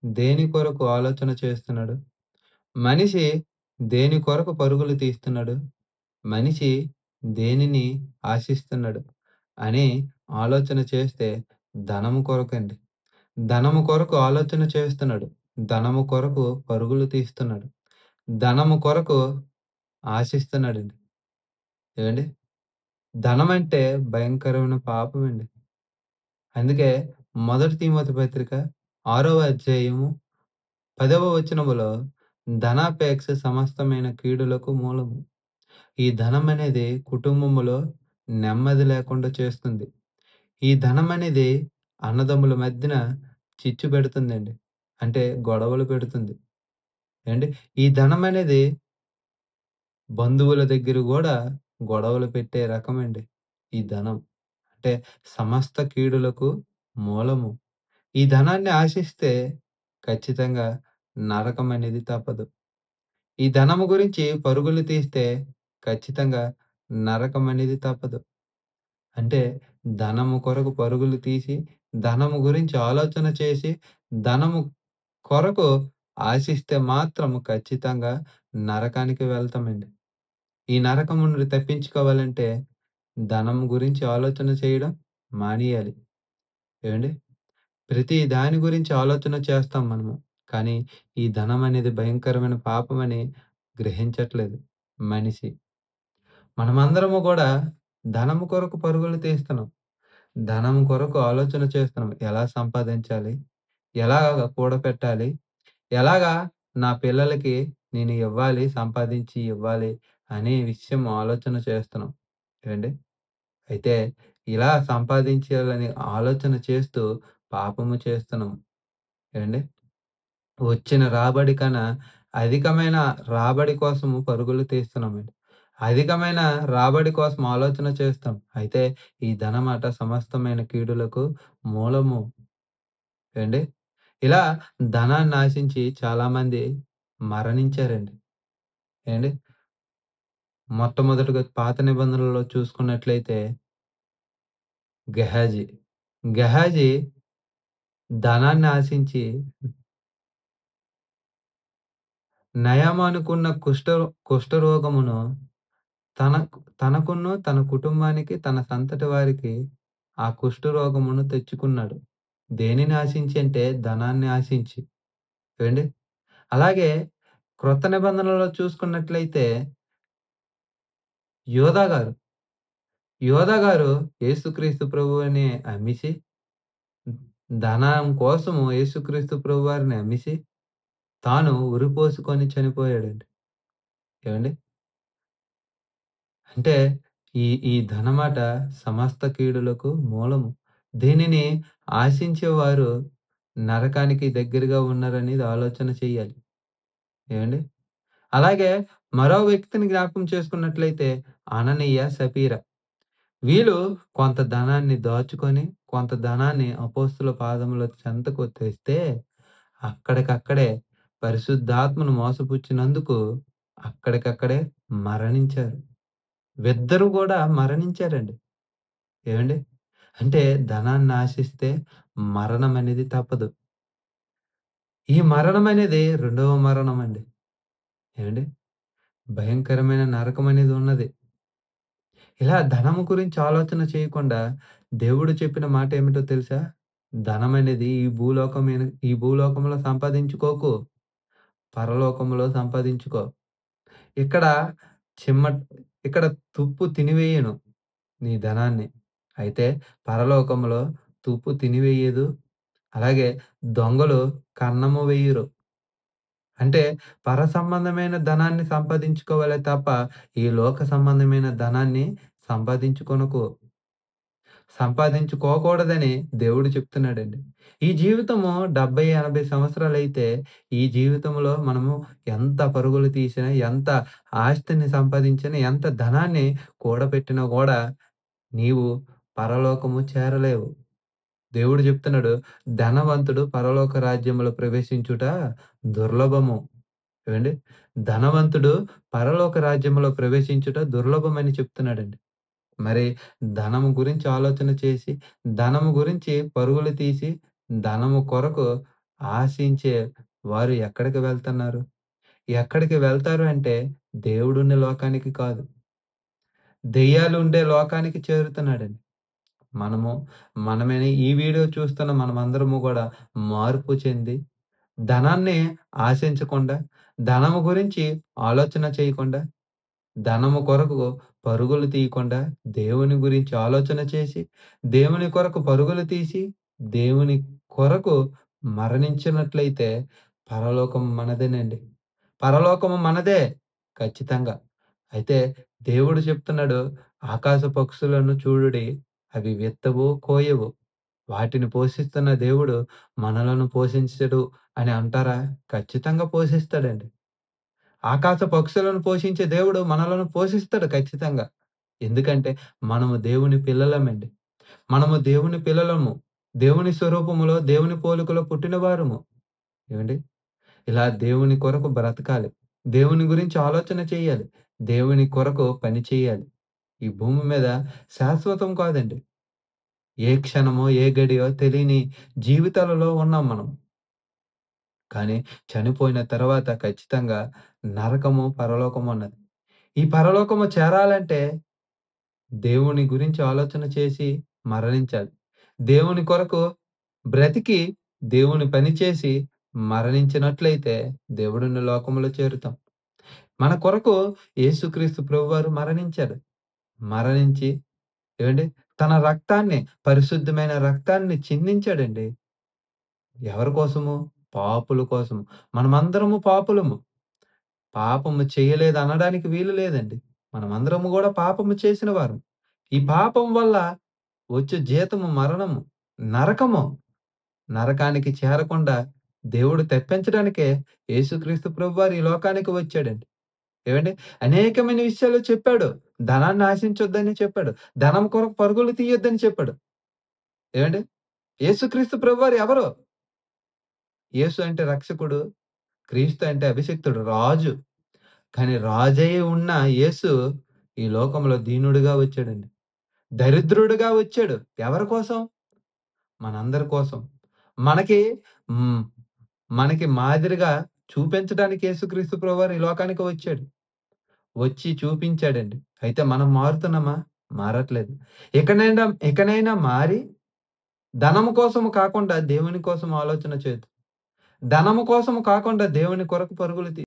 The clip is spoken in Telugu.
దేని కొరకు ఆలోచన చేస్తున్నాడు? మనిషి దేని కొరకు పరుగులు తీస్తున్నాడు? మనిషి దేనిని ఆశిస్తున్నాడు? అని ఆలోచన చేస్తే ధనము కొరకండి. ధనము కొరకు ఆలోచన చేస్తున్నాడు. ధనము కొరకు పరుగులు తీస్తున్నాడు. ధనము కొరకు ఆశిస్తున్నాడండి. ఏవండీ? ధనమంటే భయంకరమైన పాపమండి. అందుకే మొదటి తిమోతి పత్రిక 6వ అధ్యాయము 10వ వచనములో ధనాపేక్ష సమస్తమైన కీడులకు మూలము. ఈ ధనమనేది కుటుంబములో నెమ్మది లేకుండా చేస్తుంది. ఈ ధనమనేది అన్నదమ్ముల మధ్యన చిచ్చు పెడుతుందండి. అంటే గొడవలు పెడుతుంది. ఏవండీ? ఈ ధనమనేది బంధువుల దగ్గర గూడా గొడవలు పెట్టే రకమండి ఈ ధనం. అంటే సమస్త కీడులకు మూలము. ఈ ధనాన్ని ఆశిస్తే ఖచ్చితంగా నరకమనేది తప్పదు. ఈ ధనము గురించి పరుగులు తీస్తే ఖచ్చితంగా నరకమనేది తప్పదు. అంటే ధనము కొరకు పరుగులు తీసి, ధనము గురించి ఆలోచన చేసి, ధనము కొరకు ఆశిస్తే మాత్రం ఖచ్చితంగా నరకానికి వెళ్తామండి. ఈ నరకం నుండి తప్పించుకోవాలంటే ధనం గురించి ఆలోచన చేయడం మానేయాలి. ఏవండీ? ప్రతి దాని గురించి ఆలోచన చేస్తాం మనము. కానీ ఈ ధనం అనేది భయంకరమైన పాపమని గ్రహించట్లేదు మనిషి. మనమందరము గూడా ధనము కొరకు పరుగులు తీస్తున్నాం. ధనం కొరకు ఆలోచన చేస్తున్నాం. ఎలా సంపాదించాలి? ఎలాగ కూడపెట్టాలి? ఎలాగా నా పిల్లలకి నేను ఇవ్వాలి, సంపాదించి ఇవ్వాలి అనే విషయం ఆలోచన చేస్తున్నాం. ఏవండీ? అయితే ఇలా సంపాదించాలని ఆలోచన చేస్తూ పాపము చేస్తున్నాం. ఏవండీ? వచ్చిన రాబడి కన్నా అధికమైన రాబడి కోసము పరుగులు తీస్తున్నామండి. అధికమైన రాబడి కోసం ఆలోచన చేస్తాం. అయితే ఈ ధనమాట సమస్తమైన కీడులకు మూలము. ఏవండీ? ఇలా ధనాన్ని ఆశించి చాలామంది మరణించారండి. ఏవండీ? మొట్టమొదటగా పాత నిబంధనలలో చూసుకున్నట్లయితే గెహాజీ. గెహాజీ ధనాన్ని ఆశించి నయమనుకున్న కుష్ఠరోగమును తనకును, తన కుటుంబానికి, తన సంతటి వారికి ఆ కుష్ఠరోగమును తెచ్చుకున్నాడు. దేనిని ఆశించి అంటే ధనాన్ని ఆశించి. ఏవండీ? అలాగే క్రొత్త నిబంధనలో చూసుకున్నట్లయితే యోధా గారు, యోధా గారు యేసుక్రీస్తు ప్రభువుని అమ్మిసి ధనం కోసము యేసుక్రీస్తు ప్రభువారిని అమ్మిసి తాను ఉరిపోసుకొని చనిపోయాడండి. ఏవండీ? అంటే ఈ ధనమాట సమస్త కీడులకు మూలము. దీనిని ఆశించేవారు నరకానికి దగ్గరగా ఉన్నారనేది ఆలోచన చేయాలి. ఏవండీ? అలాగే మరో వ్యక్తిని జ్ఞాపకం చేసుకున్నట్లయితే అననీయ, సపీరా. వీళ్ళు కొంత ధనాన్ని దాచుకొని, కొంత ధనాన్ని అపోస్తుల పాదముల చెంతకు తెస్తే అక్కడికక్కడే పరిశుద్ధాత్మను మోసపుచ్చినందుకు అక్కడికక్కడే మరణించారు. ఇద్దరు గూడా మరణించారండి. ఏవండీ? అంటే ధనాన్ని ఆశిస్తే మరణమనేది తప్పదు. ఈ మరణమనేది రెండవ మరణమండి. ఏవండీ? భయంకరమైన నరకమనేది ఉన్నది. ఇలా ధనము గురించి ఆలోచన చేయకుండా దేవుడు చెప్పిన మాట ఏమిటో తెలుసా? ధనమనేది ఈ భూలోకంలో సంపాదించుకోకు. పరలోకములో సంపాదించుకో. ఇక్కడ చిమ్మ ఇక్కడ తుప్పు తినివేయును నీ ధనాన్ని. అయితే పరలోకములో తుప్పు తినివేయదు. అలాగే దొంగలు కన్నము వేయురు. అంటే సంబంధమైన ధనాన్ని సంపాదించుకోవాలే తప్ప, ఈ లోక సంబంధమైన ధనాన్ని సంపాదించుకొనకు. సంపాదించుకోకూడదని దేవుడు చెప్తున్నాడండి. ఈ జీవితము 70, 80 సంవత్సరాలైతే, ఈ జీవితంలో మనము ఎంత పరుగులు తీసినా, ఎంత ఆస్తిని సంపాదించినా, ఎంత ధనాన్ని కూడబెట్టినా గూడా నీవు పరలోకము చేరలేవు. దేవుడు చెప్తున్నాడు, ధనవంతుడు పరలోక రాజ్యములో ప్రవేశించుట దుర్లభము. ఏవండీ? ధనవంతుడు పరలోక రాజ్యములో ప్రవేశించుట దుర్లభమని చెప్తున్నాడండి. మరి ధనము గురించి ఆలోచన చేసి, ధనము గురించి పరుగులు తీసి, ధనము కొరకు ఆశించే వారు ఎక్కడికి వెళ్తన్నారు? ఎక్కడికి వెళ్తారు అంటే దేవుడున్న లోకానికి కాదు. దెయ్యాలుండే లోకానికి చేరుతున్నాడండి. మనము మనమే ఈ వీడియో చూస్తున్న మనమందరము గూడా మార్పు చెంది, ధనాన్ని ఆశించకుండా, ధనము గురించి ఆలోచన చేయకుండా, ధనము కొరకు పరుగులు తీయకుండా, దేవుని గురించి ఆలోచన చేసి, దేవుని కొరకు పరుగులు తీసి, దేవుని కొరకు మరణించినట్లయితే పరలోకం మనదేనండి. పరలోకము మనదే ఖచ్చితంగా. అయితే దేవుడు చెప్తున్నాడు, "ఆకాశ పక్షులను చూడుడి, అవి విత్తవు, కోయవు. వాటిని పోషిస్తున్న దేవుడు మనలను పోషించడు" అని అంటారా? ఖచ్చితంగా పోషిస్తాడండి. ఆకాశ పక్షులను పోషించే దేవుడు మనలను పోషిస్తాడు ఖచ్చితంగా. ఎందుకంటే మనము దేవుని పిల్లలమండి. మనము దేవుని పిల్లలము. దేవుని స్వరూపములో, దేవుని పోలికలో పుట్టిన వారము. ఏవండీ? ఇలా దేవుని కొరకు బ్రతకాలి. దేవుని గురించి ఆలోచన చేయాలి. దేవుని కొరకు పని చేయాలి. ఈ భూమి మీద శాశ్వతం కాదండి. ఏ క్షణమో, ఏ గడియో తెలియని జీవితాలలో ఉన్నాం మనం. కానీ చనిపోయిన తర్వాత ఖచ్చితంగా నరకము, పరలోకము ఉన్నది. ఈ పరలోకము చేరాలంటే దేవుని గురించి ఆలోచన చేసి మరణించాలి. దేవుని కొరకు బ్రతికి, దేవుని పని చేసి మరణించినట్లయితే దేవుడున్న లోకములో చేరుతాం. మన కొరకు యేసుక్రీస్తు ప్రభువారు మరణించారు. మరణించి ఏవండీ తన రక్తాన్ని, పరిశుద్ధమైన రక్తాన్ని చిందించాడండి. ఎవరి కోసము? పాపుల కోసం. మనమందరము పాపులము. పాపము చేయలేదనడానికి వీలు లేదండి. మనమందరము గూడా పాపము చేసిన వారం. ఈ పాపం వల్ల వచ్చు జీతము మరణము, నరకము. నరకానికి చేరకుండా దేవుడు తెప్పించడానికే యేసుక్రీస్తు ప్రభువారు ఈ లోకానికి వచ్చాడండి. ఏవండీ? అనేకమైన విషయాలు చెప్పాడు. ధనాన్ని ఆశించొద్దని చెప్పాడు. ధనం కొరకు పరుగులు తీయొద్దని చెప్పాడు. ఏవండీ? యేసుక్రీస్తు ప్రభువారు ఎవరు? యేసు అంటే రక్షకుడు. క్రీస్తు అంటే అభిషిక్తుడు, రాజు. కానీ రాజయ్యి ఉన్న యేసు ఈ లోకంలో దీనుడుగా వచ్చాడండి. దరిద్రుడుగా వచ్చాడు. ఎవరి కోసం? మనందరి కోసం. మనకి హ్మ్. మనకి మాదిరిగా చూపించడానికి యేసుక్రీస్తు ప్రభువారు ఈ లోకానికి వచ్చాడు. వచ్చి చూపించాడండి. అయితే మనం మారుతున్నామా? మారట్లేదు. ఇకనైనా మారి ధనము కోసము కాకుండా దేవుని కోసం ఆలోచన చేద్దాం. ధనము కోసము కాకుండా దేవుని కొరకు పరుగులు